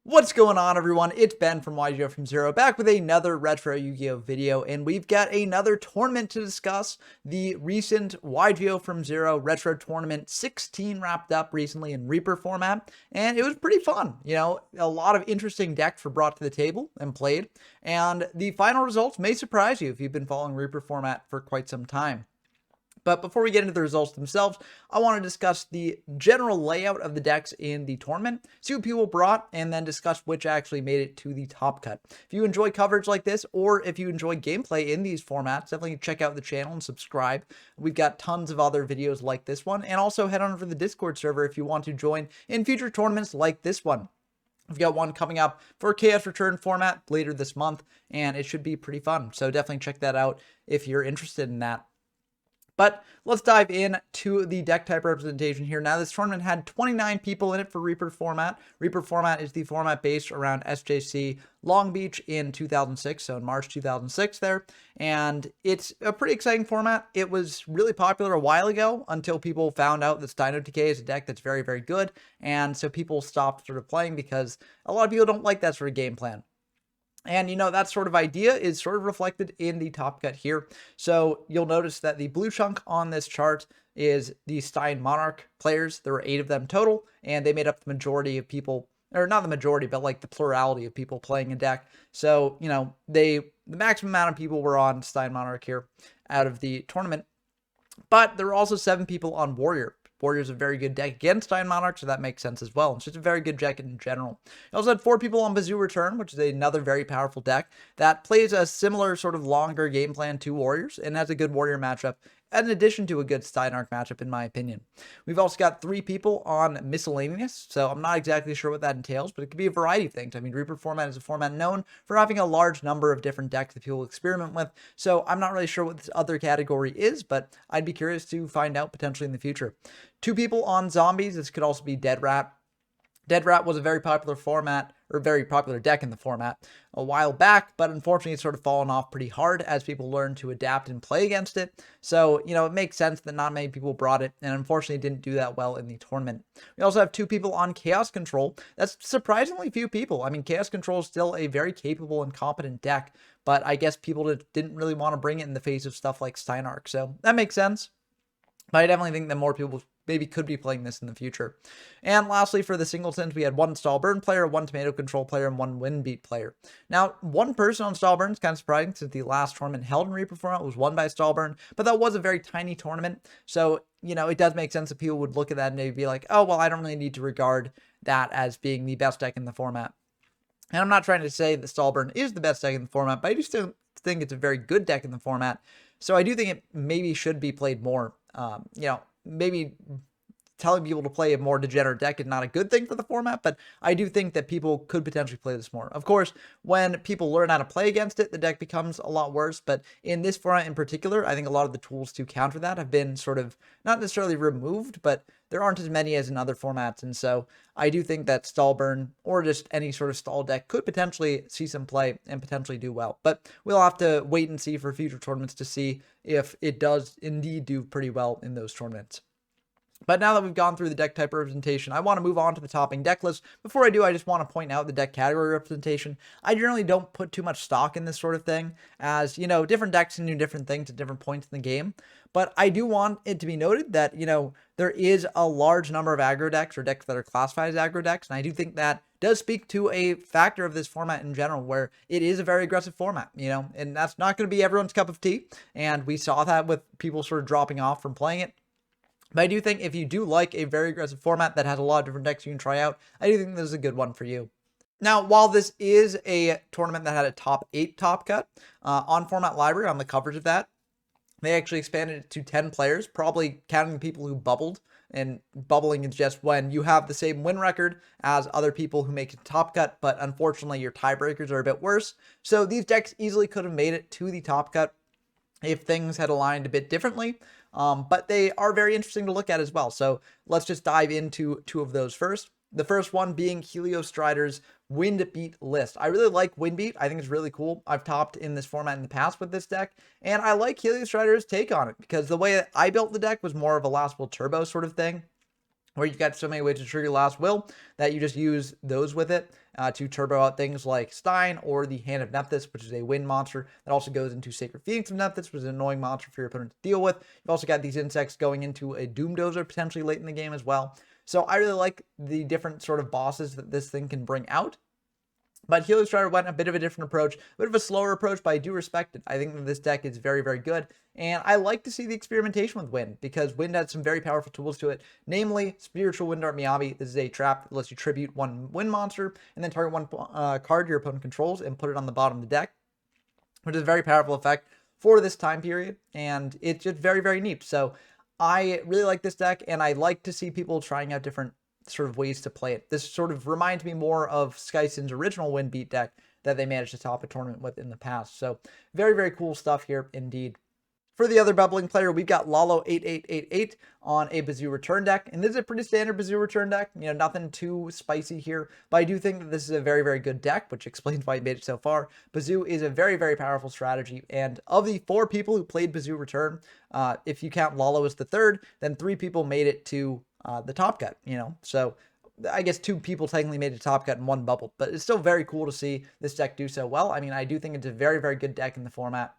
What's going on, everyone? It's Ben from YGO from Zero, back with another Retro Yu-Gi-Oh video, and we've got another tournament to discuss. The recent YGO from Zero Retro Tournament 16 wrapped up recently in Reaper format, and it was pretty fun. You know, a lot of interesting decks were brought to the table and played, and the final results may surprise you if you've been following Reaper format for quite some time. But before we get into the results themselves, I want to discuss the general layout of the decks in the tournament, see what people brought, and then discuss which actually made it to the top cut. If you enjoy coverage like this, or if you enjoy gameplay in these formats, definitely check out the channel and subscribe. We've got tons of other videos like this one, and also head on over to the Discord server if you want to join in future tournaments like this one. We've got one coming up for Chaos Return format later this month, and it should be pretty fun. So definitely check that out if you're interested in that. But let's dive in to the deck type representation here. Now, this tournament had 29 people in it for Reaper format. Reaper format is the format based around SJC Long Beach in 2006, so in March 2006 there. And it's a pretty exciting format. It was really popular a while ago until people found out that Stein OTK is a deck that's very, very good. And so people stopped sort of playing because a lot of people don't like that sort of game plan. And, you know, that sort of idea is sort of reflected in the top cut here. So you'll notice that the blue chunk on this chart is the Stein Monarch players. There were 8 of them total, and they made up the majority of people, or not the majority, but like the plurality of people playing a deck. So, you know, the maximum amount of people were on Stein Monarch here out of the tournament. But there were also 7 people on Warrior. Warrior's a very good deck against Stein Monarch, so that makes sense as well. It's just a very good deck in general. You also had 4 people on Bazoo Return, which is another very powerful deck that plays a similar sort of longer game plan to Warriors and has a good Warrior matchup, in addition to a good Steinarch matchup, in my opinion. We've also got 3 people on Miscellaneous, so I'm not exactly sure what that entails, but it could be a variety of things. I mean, Reaper format is a format known for having a large number of different decks that people experiment with, so I'm not really sure what this other category is, but I'd be curious to find out potentially in the future. 2 people on Zombies. This could also be Dead Rat. Dead Rat was a very popular format, or very popular deck in the format a while back, but unfortunately it's sort of fallen off pretty hard as people learn to adapt and play against it. So, you know, it makes sense that not many people brought it, and unfortunately didn't do that well in the tournament. We also have 2 people on Chaos Control. That's surprisingly few people. I mean, Chaos Control is still a very capable and competent deck, but I guess people didn't really want to bring it in the face of stuff like Steinarch, so that makes sense. But I definitely think that more people maybe could be playing this in the future. And lastly, for the singletons, we had 1 Stall Burn player, 1 Tomato Control player, and 1 Windbeat player. Now, 1 person on Stall Burn is kind of surprising since the last tournament held in Reaper format was won by Stall Burn, but that was a very tiny tournament. So, you know, it does make sense that people would look at that and maybe be like, oh, well, I don't really need to regard that as being the best deck in the format. And I'm not trying to say that Stall Burn is the best deck in the format, but I do still think it's a very good deck in the format. So I do think it maybe should be played more. You know, maybe telling people to play a more degenerate deck is not a good thing for the format, but I do think that people could potentially play this more. Of course, when people learn how to play against it, the deck becomes a lot worse, but in this format in particular, I think a lot of the tools to counter that have been sort of not necessarily removed, but there aren't as many as in other formats, and so I do think that Stall Burn, or just any sort of stall deck, could potentially see some play and potentially do well. But we'll have to wait and see for future tournaments to see if it does indeed do pretty well in those tournaments. But now that we've gone through the deck type representation, I want to move on to the topping deck list. Before I do, I just want to point out the deck category representation. I generally don't put too much stock in this sort of thing, as, you know, different decks can do different things at different points in the game. But I do want it to be noted that, you know, there is a large number of aggro decks or decks that are classified as aggro decks, and I do think that does speak to a factor of this format in general, where it is a very aggressive format, you know, and that's not going to be everyone's cup of tea, and we saw that with people sort of dropping off from playing it. But I do think if you do like a very aggressive format that has a lot of different decks you can try out, I do think this is a good one for you. Now, while this is a tournament that had a top 8 top cut, on Format Library, on the coverage of that, they actually expanded it to 10 players, probably counting the people who bubbled. And bubbling is just when you have the same win record as other people who make it top cut, but unfortunately your tiebreakers are a bit worse. So these decks easily could have made it to the top cut if things had aligned a bit differently. But they are very interesting to look at as well. So let's just dive into 2 of those first. The first one being Helios Strider's Windbeat list. I really like Windbeat. I think it's really cool. I've topped in this format in the past with this deck, and I like Helios Strider's take on it because the way that I built the deck was more of a Last Will Turbo sort of thing. where you've got so many ways to trigger Last Will that you just use those with it to turbo out things like Stein or the Hand of Nephthys, which is a wind monster that also goes into Sacred Phoenix of Nephthys, which is an annoying monster for your opponent to deal with. You've also got these insects going into a Doom Dozer potentially late in the game as well. So I really like the different sort of bosses that this thing can bring out. But Healer Strider went a bit of a different approach, a bit of a slower approach, but I do respect it. I think that this deck is very, very good. And I like to see the experimentation with Wind, because Wind has some very powerful tools to it, namely Spiritual Wind Art Miyabi. This is a trap that lets you tribute one Wind monster, and then target one card your opponent controls and put it on the bottom of the deck, which is a very powerful effect for this time period, and it's just very, very neat. So I really like this deck, and I like to see people trying out different sort of ways to play it. This sort of reminds me more of Skyson's original Wind Beat deck that they managed to top a tournament with in the past. So very, very cool stuff here indeed. For the other bubbling player, we've got Lalo8888 on a Bazoo return deck, and this is a pretty standard Bazoo return deck. You know, nothing too spicy here, but I do think that this is a very, very good deck, which explains why it made it so far. Bazoo is a very, very powerful strategy, and of the 4 people who played Bazoo return, if you count Lalo as the third, then 3 people made it to the top cut, you know, so I guess 2 people technically made a top cut and 1 bubbled, but it's still very cool to see this deck do so well. I mean, I do think it's a very, very good deck in the format,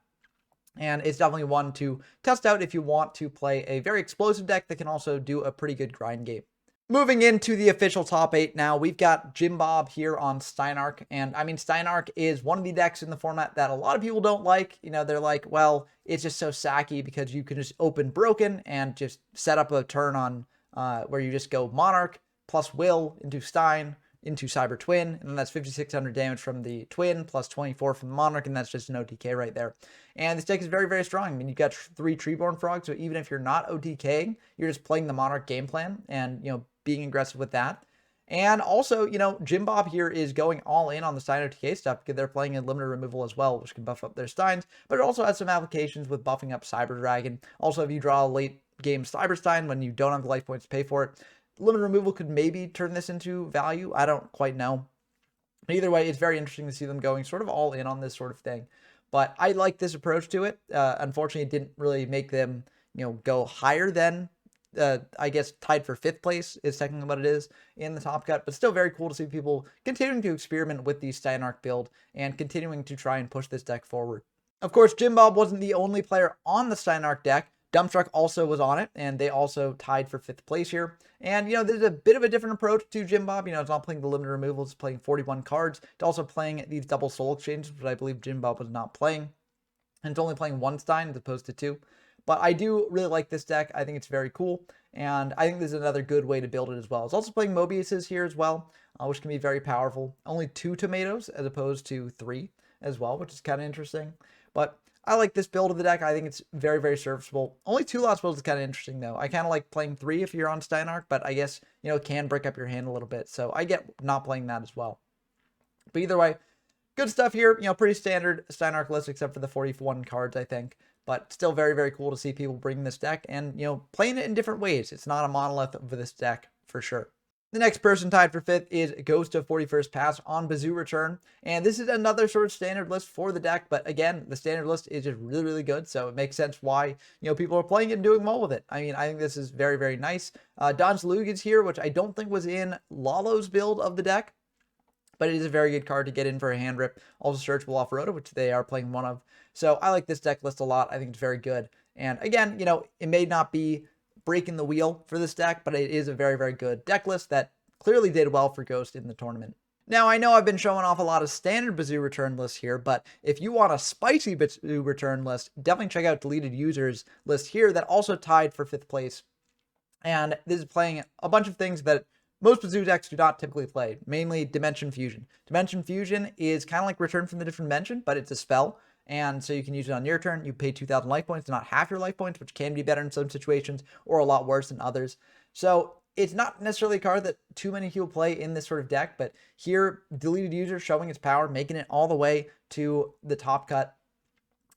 and it's definitely one to test out if you want to play a very explosive deck that can also do a pretty good grind game. Moving into the official top 8 now, we've got Jim Bob here on Steinarch, and I mean, Steinarch is one of the decks in the format that a lot of people don't like. You know, they're like, well, it's just so sacky because you can just open Broken and just set up a turn on where you just go Monarch plus Will into Stein into Cyber Twin, and then that's 5,600 damage from the Twin plus 24 from the Monarch, and that's just an OTK right there. And this deck is very, very strong. I mean, you've got 3 Treeborn Frogs, so even if you're not OTKing, you're just playing the Monarch game plan and, you know, being aggressive with that. And also, you know, Jim Bob here is going all in on the Stein OTK stuff because they're playing a limited removal as well, which can buff up their Steins, but it also has some applications with buffing up Cyber Dragon. Also, if you draw a late game Cyber Stein when you don't have the life points to pay for it, limited removal could maybe turn this into value. I don't quite know. Either way, it's very interesting to see them going sort of all in on this sort of thing. But I like this approach to it. Unfortunately, it didn't really make them, you know, go higher than, I guess, tied for 5th place is technically what it is in the top cut. But still very cool to see people continuing to experiment with the Steinarch build and continuing to try and push this deck forward. Of course, Jim Bob wasn't the only player on the Steinarch deck. Dumpstruck also was on it, and they also tied for 5th place here. And, you know, there's a bit of a different approach to Jim Bob. You know, it's not playing the limited removal, it's playing 41 cards. It's also playing these double soul exchanges, which I believe Jim Bob was not playing. And it's only playing 1 Stein as opposed to 2. But I do really like this deck. I think it's very cool, and I think this is another good way to build it as well. It's also playing Mobiuses here as well, which can be very powerful. Only 2 tomatoes as opposed to 3 as well, which is kind of interesting. But I like this build of the deck. I think it's very, very serviceable. Only 2 Lost Wills is kind of interesting, though. I kind of like playing 3 if you're on Steinarch, but I guess, you know, it can break up your hand a little bit. So I get not playing that as well. But either way, good stuff here. You know, pretty standard Steinarch list, except for the 41 cards, I think. But still very, very cool to see people bring this deck and, you know, playing it in different ways. It's not a monolith of this deck for sure. The next person tied for 5th is Ghost of 41st Pass on Bazoo Return. And this is another sort of standard list for the deck. But again, the standard list is just really, really good. So it makes sense why, you know, people are playing it and doing well with it. I mean, I think this is very, very nice. Don's Lug is here, which I don't think was in Lalo's build of the deck, but it is a very good card to get in for a hand rip. Also searchable off Rhoda, which they are playing one of. So I like this deck list a lot. I think it's very good. And again, you know, it may not be breaking the wheel for this deck, but it is a very, very good deck list that clearly did well for Ghost in the tournament. Now, I know I've been showing off a lot of standard Bazoo return lists here, but if you want a spicy Bazoo return list, definitely check out Deleted Users list here that also tied for 5th place. And this is playing a bunch of things that most Bazoo decks do not typically play, mainly Dimension Fusion. Dimension Fusion is kind of like Return from the Different Dimension, but it's a spell. And so you can use it on your turn. You pay 2,000 life points, not half your life points, which can be better in some situations or a lot worse than others. So it's not necessarily a card that too many people play in this sort of deck, but here, Deleted User showing its power, making it all the way to the top cut,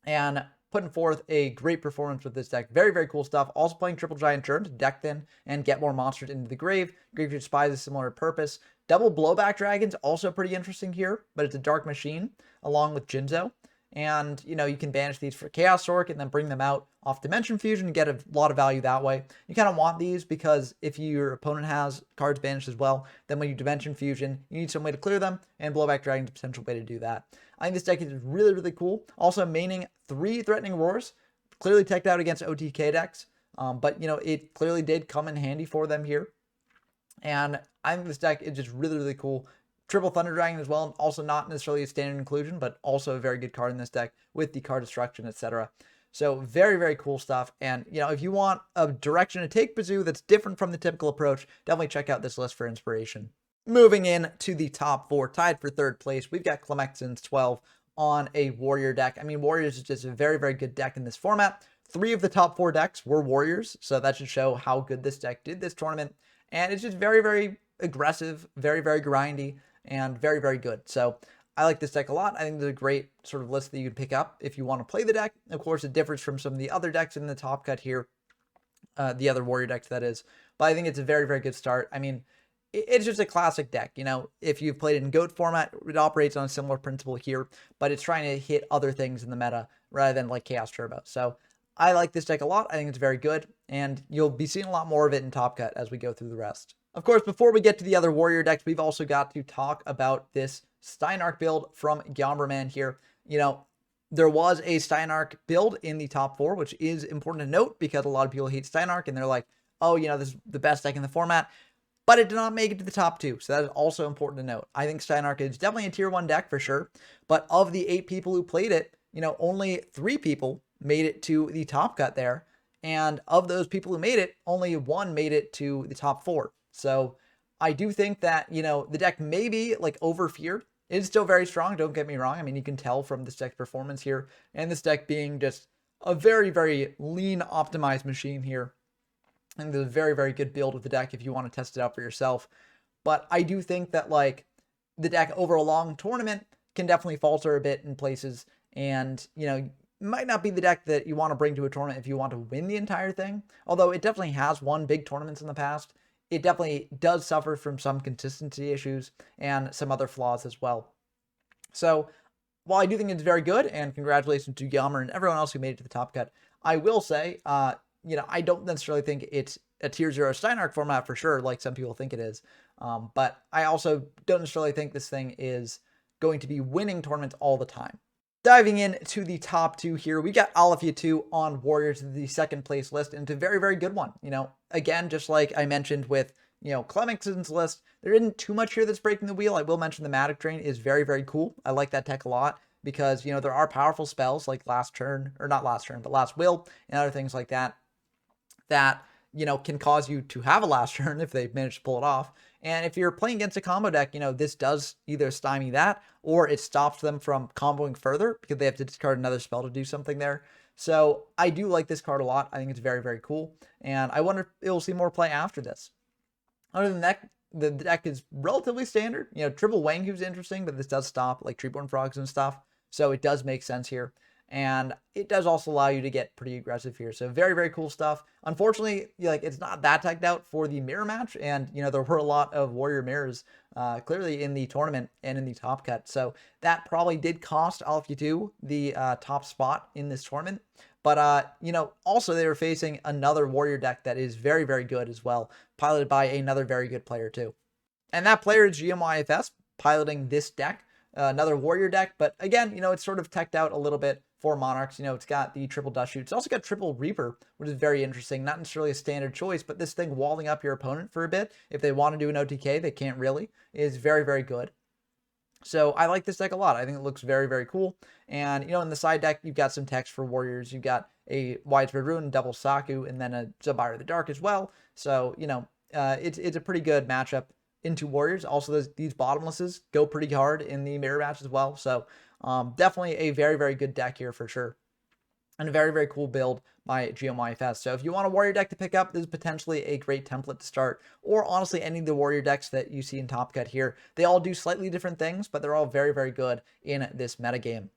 and putting forth a great performance with this deck. Very, very cool stuff. Also playing Triple Giant Churn to deck thin and get more monsters into the grave. Graveyard Spies is similar purpose. Double Blowback Dragons, also pretty interesting here, but it's a Dark Machine along with Jinzo. And, you can banish these for Chaos Orc and then bring them out off Dimension Fusion and get a lot of value that way. You kind of want these because if your opponent has cards banished as well, then when you Dimension Fusion, you need some way to clear them, and Blowback Dragon's a potential way to do that. I think this deck is really, really cool. Also, maining 3 Threatening Roars, clearly teched out against OTK decks, but, it clearly did come in handy for them here. And I think this deck is just really, really cool. Triple Thunder Dragon as well, also not necessarily a standard inclusion, but also a very good card in this deck with the card destruction, etc. So very, very cool stuff. And, if you want a direction to take Bazoo that's different from the typical approach, definitely check out this list for inspiration. Moving in to the top 4, tied for 3rd place, we've got Clemexon's 12 on a Warrior deck. I mean, Warriors is just a very, very good deck in this format. 3 of the top 4 decks were Warriors, so that should show how good this deck did this tournament. And it's just very, very aggressive, very, very grindy, and very, very good. So I like this deck a lot. I think there's a great sort of list that you can pick up if you want to play the deck. Of course, it differs from some of the other decks in the top cut here, the other Warrior decks, that is. But I think it's a very, very good start. I mean, it's just a classic deck. If you've played it in GOAT format, it operates on a similar principle here, but it's trying to hit other things in the meta rather than like Chaos Turbo. So I like this deck a lot. I think it's very good, and you'll be seeing a lot more of it in Top Cut as we go through the rest. Of course, before we get to the other Warrior decks, we've also got to talk about this Steinarch build from Gomberman here. There was a Steinarch build in the top 4, which is important to note because a lot of people hate Steinarch and they're like, oh, this is the best deck in the format. But it did not make it to the top 2, so that is also important to note. I think Steinarch is definitely a tier 1 deck for sure, but of the 8 people who played it, only 3 people made it to the top cut there, and of those people who made it, only 1 made it to the top 4. So I do think that, the deck may be like over-feared. It is still very strong, don't get me wrong. I mean, you can tell from this deck's performance here, and this deck being just a very, very lean optimized machine here. And there's a very, very good build of the deck if you want to test it out for yourself. But I do think that, like, the deck over a long tournament can definitely falter a bit in places. And, might not be the deck that you want to bring to a tournament if you want to win the entire thing. Although it definitely has won big tournaments in the past. It definitely does suffer from some consistency issues and some other flaws as well. So while I do think it's very good, and congratulations to Yammer and everyone else who made it to the top cut, I will say, I don't necessarily think it's a tier 0 Steinarch format for sure, like some people think it is. But I also don't necessarily think this thing is going to be winning tournaments all the time. Diving into the top 2 here, we got Alafia 2 on Warriors, the 2nd place list, and it's a very, very good one. Again, just like I mentioned with, Clemexon's list, there isn't too much here that's breaking the wheel. I will mention the Matic Drain is very, very cool. I like that tech a lot because, there are powerful spells like Last Will and other things like that, can cause you to have a last turn if they manage to pull it off. And if you're playing against a combo deck, this does either stymie that or it stops them from comboing further because they have to discard another spell to do something there. So I do like this card a lot. I think it's very, very cool. And I wonder if it'll see more play after this. Other than that, the deck is relatively standard. Triple Wangu's interesting, but this does stop like Treeborn Frogs and stuff. So it does make sense here. And it does also allow you to get pretty aggressive here. So very, very cool stuff. Unfortunately, it's not that teched out for the mirror match. And, there were a lot of Warrior mirrors clearly in the tournament and in the top cut. So that probably did cost Alafia 2 the top spot in this tournament. But, also they were facing another Warrior deck that is very, very good as well, piloted by another very good player too. And that player is GMYFS, piloting this deck, another Warrior deck. But again, it's sort of teched out a little bit for Monarchs. It's got the triple Dust Shoot. It's also got triple Reaper, which is very interesting. Not necessarily a standard choice, but this thing walling up your opponent for a bit, if they want to do an OTK, they can't really, is very, very good. So I like this deck a lot. I think it looks very, very cool. And, in the side deck, you've got some text for Warriors. You've got a Widespread Ruin, Double Saku, and then a Zabire of the Dark as well. So, it's a pretty good matchup into Warriors. Also, these bottomlesses go pretty hard in the mirror match as well. So definitely a very, very good deck here for sure. And a very, very cool build by GMYFS. So if you want a Warrior deck to pick up, this is potentially a great template to start. Or honestly, any of the Warrior decks that you see in Top Cut here. They all do slightly different things, but they're all very, very good in this metagame.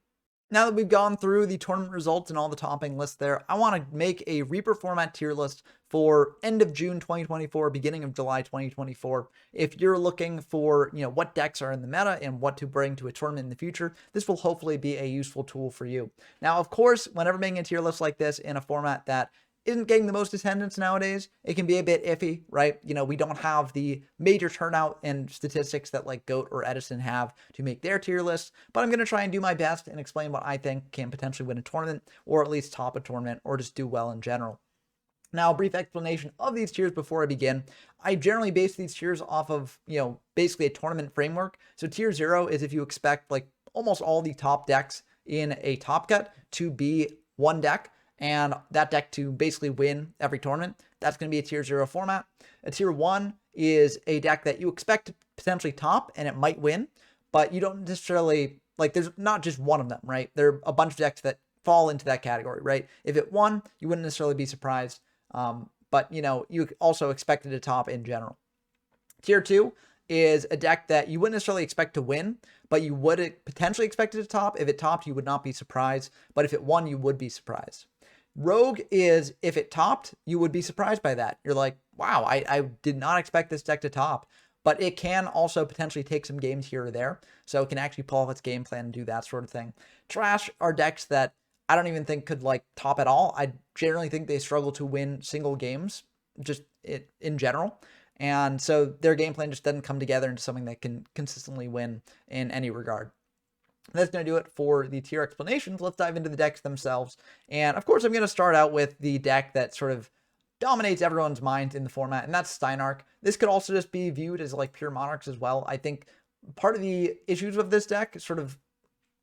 Now that we've gone through the tournament results and all the topping lists there, I want to make a Reaper format tier list for end of June 2024, beginning of July 2024. If you're looking for, what decks are in the meta and what to bring to a tournament in the future, this will hopefully be a useful tool for you. Now, of course, whenever making a tier list like this in a format that isn't getting the most attendance nowadays, it can be a bit iffy, right? We don't have the major turnout and statistics that like GOAT or Edison have to make their tier lists, but I'm going to try and do my best and explain what I think can potentially win a tournament, or at least top a tournament, or just do well in general. Now, a brief explanation of these tiers before I begin. I generally base these tiers off of, basically a tournament framework. So tier 0 is if you expect like almost all the top decks in a top cut to be one deck, and that deck to basically win every tournament. That's going to be a tier 0 format. A tier 1 is a deck that you expect to potentially top and it might win, but you don't necessarily, like, there's not just one of them, right? There are a bunch of decks that fall into that category, right? If it won, you wouldn't necessarily be surprised, but you also expect it to top in general. Tier 2 is a deck that you wouldn't necessarily expect to win, but you would potentially expect it to top. If it topped, you would not be surprised, but if it won, you would be surprised. Rogue is if it topped, you would be surprised by that. You're like, wow, I did not expect this deck to top, but it can also potentially take some games here or there. So it can actually pull off its game plan and do that sort of thing. Trash are decks that I don't even think could like top at all. I generally think they struggle to win single games, just in general. And so their game plan just doesn't come together into something that can consistently win in any regard. That's going to do it for the tier explanations. Let's dive into the decks themselves. And of course, I'm going to start out with the deck that sort of dominates everyone's mind in the format, and that's Stein OTK. This could also just be viewed as like pure Monarchs as well. I think part of the issues of this deck sort of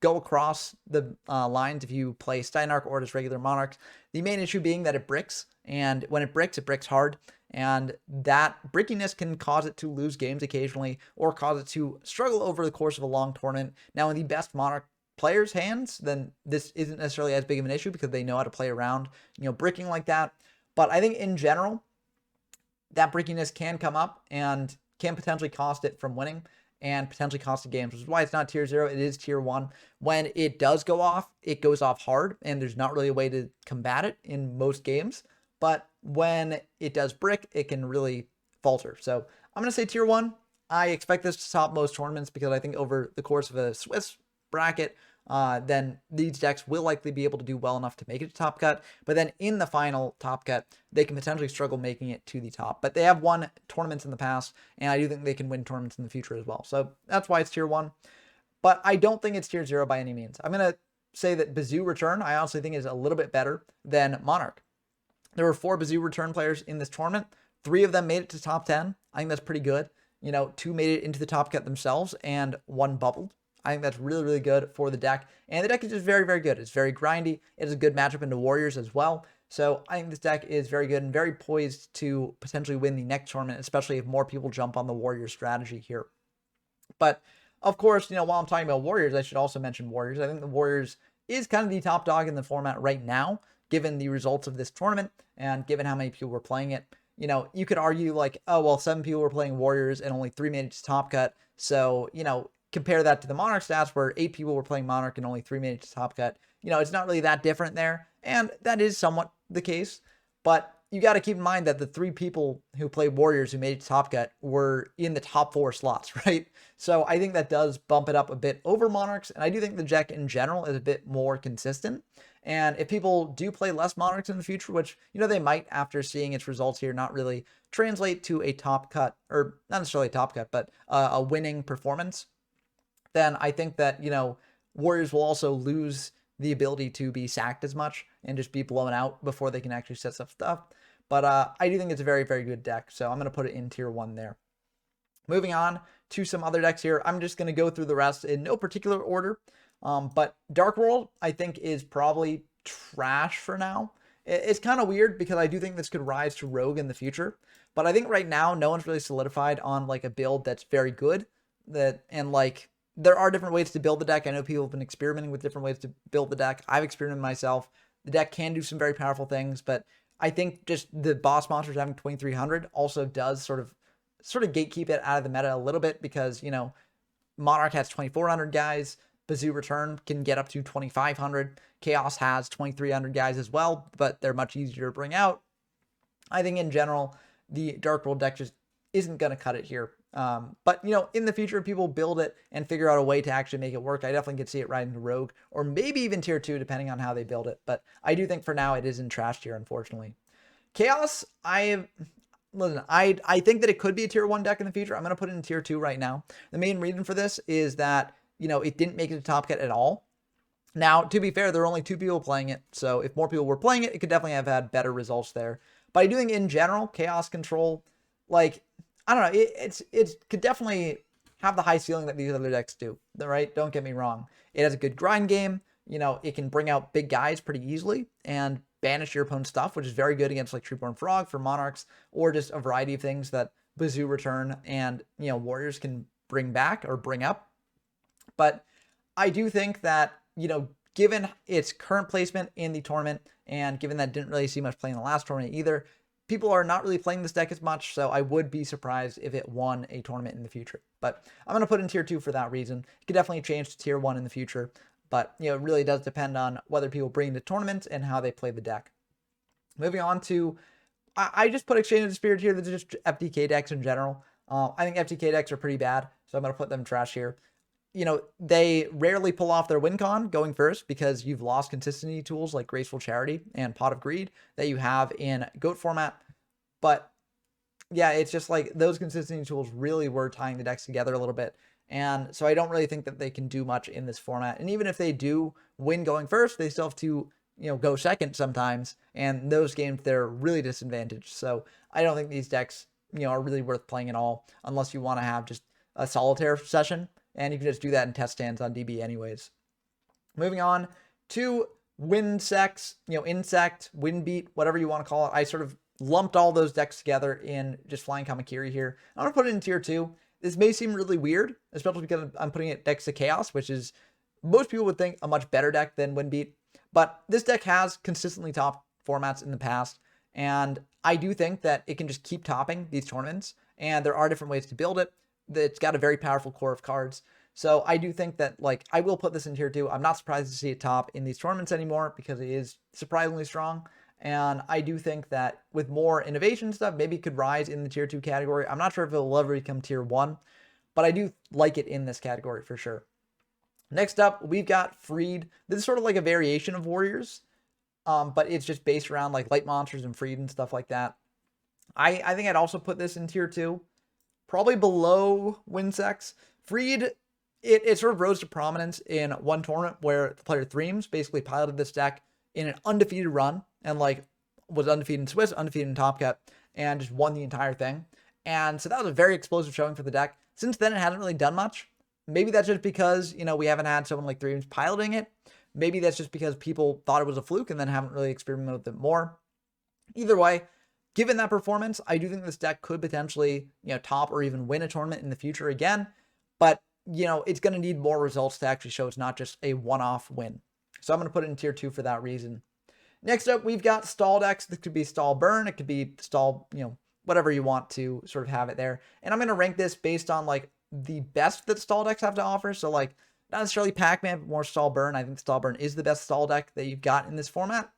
go across the lines if you play Stein OTK or just regular Monarchs. The main issue being that it bricks, and when it bricks hard. And that brickiness can cause it to lose games occasionally or cause it to struggle over the course of a long tournament. Now, in the best Monarch players' hands, then this isn't necessarily as big of an issue because they know how to play around, bricking like that. But I think in general, that brickiness can come up and can potentially cost it from winning and potentially cost it games, which is why it's not tier 0. It is tier 1. When it does go off, it goes off hard, and there's not really a way to combat it in most games. But when it does brick, it can really falter. So I'm going to say tier 1. I expect this to top most tournaments because I think over the course of a Swiss bracket, then these decks will likely be able to do well enough to make it to top cut. But then in the final top cut, they can potentially struggle making it to the top. But they have won tournaments in the past, and I do think they can win tournaments in the future as well. So that's why it's tier 1. But I don't think it's tier 0 by any means. I'm going to say that Bazoo Return, I honestly think is a little bit better than Monarch. There were 4 Bazoo Return players in this tournament. 3 of them made it to top 10. I think that's pretty good. 2 made it into the top cut themselves, and 1 bubbled. I think that's really, really good for the deck. And the deck is just very, very good. It's very grindy. It is a good matchup into Warriors as well. So I think this deck is very good and very poised to potentially win the next tournament, especially if more people jump on the Warrior strategy here. But of course, while I'm talking about Warriors, I should also mention Warriors. I think the Warriors is kind of the top dog in the format right now, given the results of this tournament and given how many people were playing it. You could argue like, oh, well, 7 people were playing Warriors and only 3 made it to top cut. So, compare that to the Monarch stats where 8 people were playing Monarch and only 3 made it to top cut. It's not really that different there. And that is somewhat the case. But you got to keep in mind that the 3 people who played Warriors who made it to top cut were in the top 4 slots, right? So I think that does bump it up a bit over Monarchs. And I do think the deck in general is a bit more consistent. And if people do play less Monarchs in the future, which, they might after seeing its results here not really translate to a top cut, or not necessarily a top cut, but a winning performance, then I think that, Warriors will also lose the ability to be sacked as much and just be blown out before they can actually set stuff. But I do think it's a very, very good deck. So I'm going to put it in tier 1 there. Moving on to some other decks here. I'm just going to go through the rest in no particular order. But Dark World, I think, is probably trash for now. It's kind of weird because I do think this could rise to Rogue in the future. But I think right now, no one's really solidified on like a build that's very good. There are different ways to build the deck. I know people have been experimenting with different ways to build the deck. I've experimented myself. The deck can do some very powerful things, but I think just the boss monsters having 2,300 also does sort of gatekeep it out of the meta a little bit because, Monarch has 2,400 guys. Bazoo Return can get up to 2,500. Chaos has 2,300 guys as well, but they're much easier to bring out. I think in general, the Dark World deck just isn't going to cut it here. But, in the future, people build it and figure out a way to actually make it work. I definitely could see it riding to Rogue or maybe even tier 2, depending on how they build it. But I do think for now it is in trash tier, unfortunately. Chaos, listen, I think that it could be a tier 1 deck in the future. I'm going to put it in tier 2 right now. The main reason for this is that, it didn't make it to Top Cut at all. Now, to be fair, there are only 2 people playing it. So if more people were playing it, it could definitely have had better results there. But I do think in general, Chaos Control, like, I don't know, it could definitely have the high ceiling that these other decks do, right? Don't get me wrong. It has a good grind game. It can bring out big guys pretty easily and banish your opponent's stuff, which is very good against like Treeborn Frog for Monarchs, or just a variety of things that Bazoo Return and, Warriors can bring back or bring up. But I do think that, given its current placement in the tournament, and given that didn't really see much play in the last tournament either, people are not really playing this deck as much, so I would be surprised if it won a tournament in the future. But I'm going to put it in tier 2 for that reason. It could definitely change to tier 1 in the future, but it really does depend on whether people bring it to tournaments and how they play the deck. Moving on to, I just put Exchange of the Spirit here. These are just FTK decks in general. I think FTK decks are pretty bad, so I'm going to put them in trash here. They rarely pull off their win con going first because you've lost consistency tools like Graceful Charity and Pot of Greed that you have in GOAT format. But yeah, it's just like those consistency tools really were tying the decks together a little bit. And so I don't really think that they can do much in this format. And even if they do win going first, they still have to, go second sometimes. And those games, they're really disadvantaged. So I don't think these decks, are really worth playing at all unless you want to have just a solitaire session. And you can just do that in test stands on DB anyways. Moving on to Windsect, Insect, Windbeat, whatever you want to call it. I sort of lumped all those decks together in just Flying Kamakiri here. I'm going to put it in tier 2. This may seem really weird, especially because I'm putting it next to Chaos, which is, most people would think, a much better deck than Windbeat. But this deck has consistently topped formats in the past. And I do think that it can just keep topping these tournaments. And there are different ways to build it. It's got a very powerful core of cards. So I do think that, I will put this in tier 2. I'm not surprised to see it top in these tournaments anymore because it is surprisingly strong. And I do think that with more innovation stuff, maybe it could rise in the tier 2 category. I'm not sure if it will ever become tier 1, but I do like it in this category for sure. Next up, we've got Freed. This is sort of like a variation of Warriors, but it's just based around like light monsters and Freed and stuff like that. I think I'd also put this in tier 2. Probably below Winsex. Freed, it sort of rose to prominence in one tournament where the player Threams basically piloted this deck in an undefeated run and was undefeated in Swiss, undefeated in Top Cut, and just won the entire thing. And so that was a very explosive showing for the deck. Since then, it hasn't really done much. Maybe that's just because, we haven't had someone like Threams piloting it. Maybe that's just because people thought it was a fluke and then haven't really experimented with it more. Either way, given that performance, I do think this deck could potentially, top or even win a tournament in the future again. But, it's going to need more results to actually show it's not just a one-off win. So I'm going to put it in tier 2 for that reason. Next up, we've got stall decks. This could be stall burn. It could be stall, whatever you want to sort of have it there. And I'm going to rank this based on the best that stall decks have to offer. So not necessarily Pac-Man, but more stall burn. I think stall burn is the best stall deck that you've got in this format.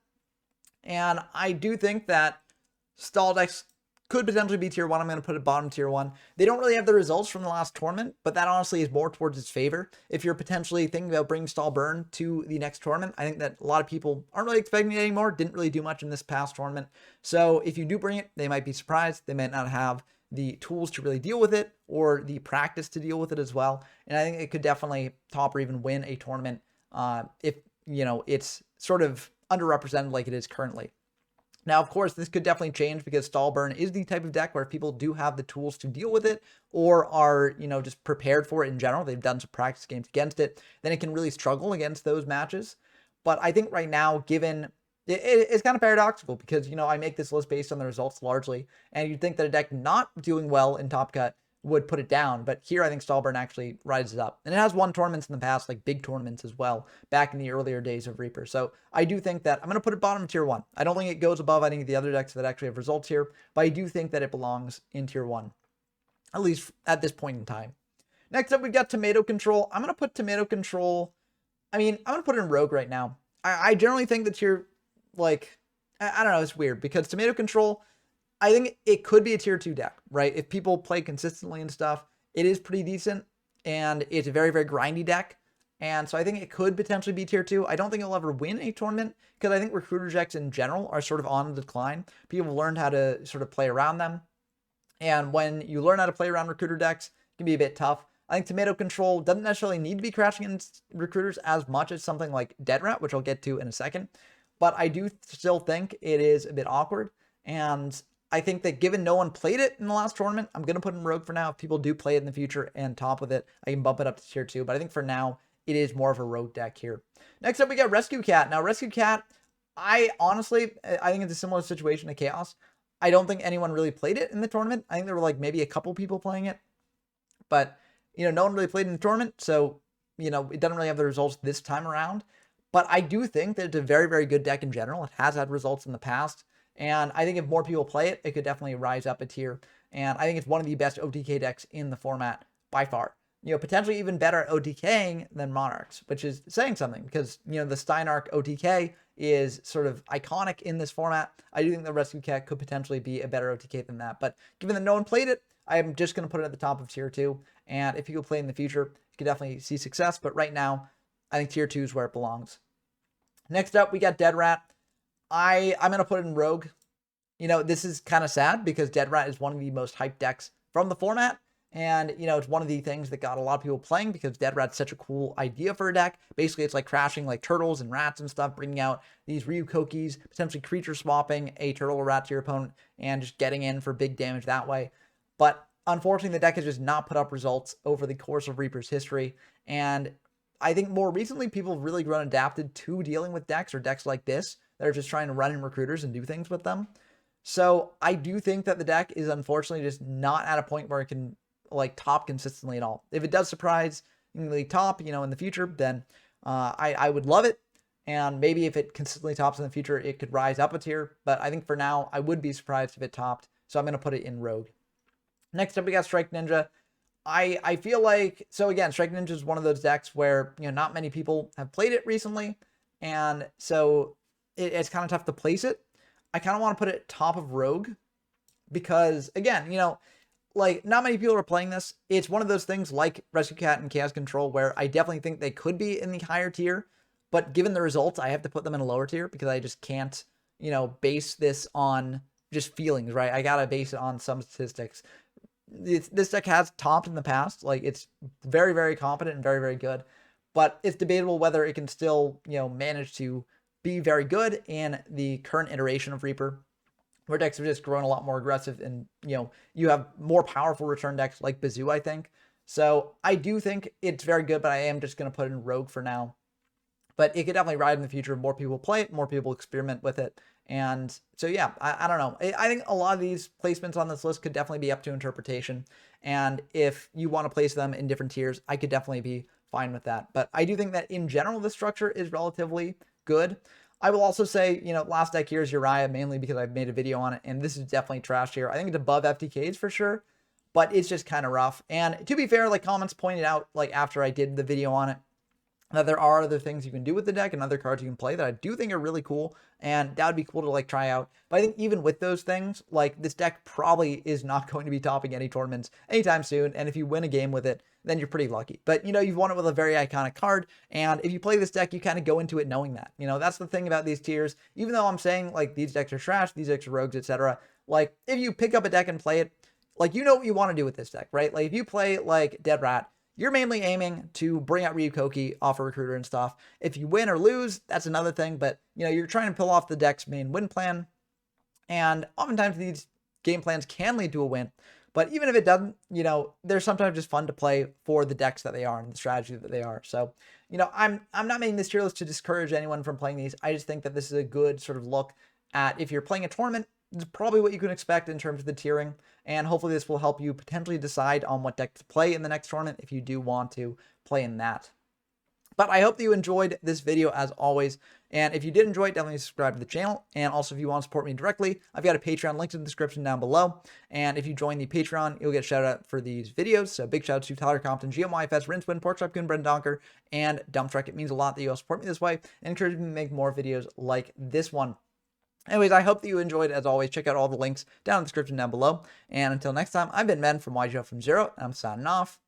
And I do think that stall decks could potentially be tier 1. I'm going to put it bottom tier 1. They don't really have the results from the last tournament, but that honestly is more towards its favor. If you're potentially thinking about bringing stall burn to the next tournament, I think that a lot of people aren't really expecting it anymore. Didn't really do much in this past tournament. So if you do bring it, they might be surprised. They might not have the tools to really deal with it or the practice to deal with it as well. And I think it could definitely top or even win a tournament if, it's sort of underrepresented like it is currently. Now, of course, this could definitely change because stall burn is the type of deck where if people do have the tools to deal with it or are, just prepared for it in general, they've done some practice games against it, then it can really struggle against those matches. But I think right now, given it's kind of paradoxical because, I make this list based on the results largely, and you'd think that a deck not doing well in Top Cut would put it down. But here, I think Stallburn actually rises up. And it has won tournaments in the past, like big tournaments as well, back in the earlier days of Reaper. So I do think that I'm going to put it bottom tier 1. I don't think it goes above any of the other decks that actually have results here, but I do think that it belongs in tier 1, at least at this point in time. Next up, we've got Tomato Control. I'm going to put Tomato Control I mean, I'm going to put it in Rogue right now. I generally think that tier, like, I don't know, it's weird because Tomato Control, I think it could be a tier 2 deck, right? If people play consistently and stuff, it is pretty decent, and it's a very, very grindy deck. And so I think it could potentially be tier 2. I don't think it'll ever win a tournament because I think recruiter decks in general are sort of on the decline. People have learned how to sort of play around them. And when you learn how to play around recruiter decks, it can be a bit tough. I think Tomato Control doesn't necessarily need to be crashing in recruiters as much as something like Dead Rat, which I'll get to in a second. But I do still think it is a bit awkward. And I think that given no one played it in the last tournament, I'm going to put in Rogue for now. If people do play it in the future and top with it, I can bump it up to tier 2. But I think for now, it is more of a Rogue deck here. Next up, we got Rescue Cat. Now, Rescue Cat, I think it's a similar situation to Chaos. I don't think anyone really played it in the tournament. I think there were like maybe a couple people playing it. But no one really played in the tournament, so, it doesn't really have the results this time around. But I do think that it's a very, very good deck in general. It has had results in the past, and I think if more people play it, it could definitely rise up a tier. And I think it's one of the best OTK decks in the format by far. Potentially even better at OTKing than Monarchs, which is saying something because, the Stein OTK is sort of iconic in this format. I do think the Rescue Cat could potentially be a better OTK than that. But given that no one played it, I'm just going to put it at the top of tier 2. And if you could play in the future, you could definitely see success. But right now, I think tier 2 is where it belongs. Next up, we got Dead Rat. I'm going to put it in Rogue. This is kind of sad because Dead Rat is one of the most hyped decks from the format. And, it's one of the things that got a lot of people playing because Dead Rat's such a cool idea for a deck. Basically, it's like crashing like turtles and rats and stuff, bringing out these Ryukokis, potentially creature swapping a turtle or rat to your opponent and just getting in for big damage that way. But unfortunately, the deck has just not put up results over the course of Reaper's history. And I think more recently, people have really grown adapted to dealing with decks or decks like this that are just trying to run in recruiters and do things with them. So I do think that the deck is unfortunately just not at a point where it can like top consistently at all. If it does surprisingly top, in the future, then I would love it. And maybe if it consistently tops in the future, it could rise up a tier. But I think for now, I would be surprised if it topped. So I'm going to put it in Rogue. Next up, we got Strike Ninja. I feel like, so again, Strike Ninja is one of those decks where, not many people have played it recently. And so it's kind of tough to place it. I kind of want to put it top of Rogue because, again, like, not many people are playing this. It's one of those things like Rescue Cat and Chaos Control where I definitely think they could be in the higher tier. But given the results, I have to put them in a lower tier because I just can't, base this on just feelings, right? I got to base it on some statistics. This deck has topped in the past. Like, it's very, very competent and very, very good. But it's debatable whether it can still, manage to be very good in the current iteration of Reaper, where decks have just grown a lot more aggressive and, you have more powerful return decks like Bazoo, I think. So I do think it's very good, but I am just going to put it in Rogue for now. But it could definitely ride in the future. More people play it, more people experiment with it. And so, yeah, I don't know. I think a lot of these placements on this list could definitely be up to interpretation. And if you want to place them in different tiers, I could definitely be fine with that. But I do think that in general, the structure is relatively good. I will also say, last deck here is Uriah, mainly because I've made a video on it, and this is definitely trash here. I think it's above FTKs for sure, but it's just kind of rough. And to be fair, like comments pointed out, like after I did the video on it, that there are other things you can do with the deck and other cards you can play that I do think are really cool, and that would be cool to like try out. But I think even with those things, like this deck probably is not going to be topping any tournaments anytime soon, and if you win a game with it, then you're pretty lucky. But you've won it with a very iconic card, and if you play this deck, you kind of go into it knowing that. That's the thing about these tiers. Even though I'm saying like these decks are trash, these decks are rogues, etc. Like if you pick up a deck and play it, like what you want to do with this deck, right? Like if you play like Dead Rat, you're mainly aiming to bring out Ryukoki off a recruiter and stuff. If you win or lose, that's another thing. But, you're trying to pull off the deck's main win plan. And oftentimes these game plans can lead to a win. But even if it doesn't, they're sometimes just fun to play for the decks that they are and the strategy that they are. So, I'm not making this tier list to discourage anyone from playing these. I just think that this is a good sort of look at if you're playing a tournament, this is probably what you can expect in terms of the tiering, and hopefully this will help you potentially decide on what deck to play in the next tournament if you do want to play in that. But I hope that you enjoyed this video as always. And if you did enjoy it, definitely subscribe to the channel. And also, if you want to support me directly, I've got a Patreon linked in the description down below. And if you join the Patreon, you'll get a shout out for these videos. So big shout out to Tyler Compton, GMYFS, Rinswin, Porkchop Goon, Brendan Donker, and Dump Truck. It means a lot that you all support me this way and encourage me to make more videos like this one. Anyways, I hope that you enjoyed. As always, check out all the links down in the description down below. And until next time, I've been Ben from YGO from Zero, and I'm signing off.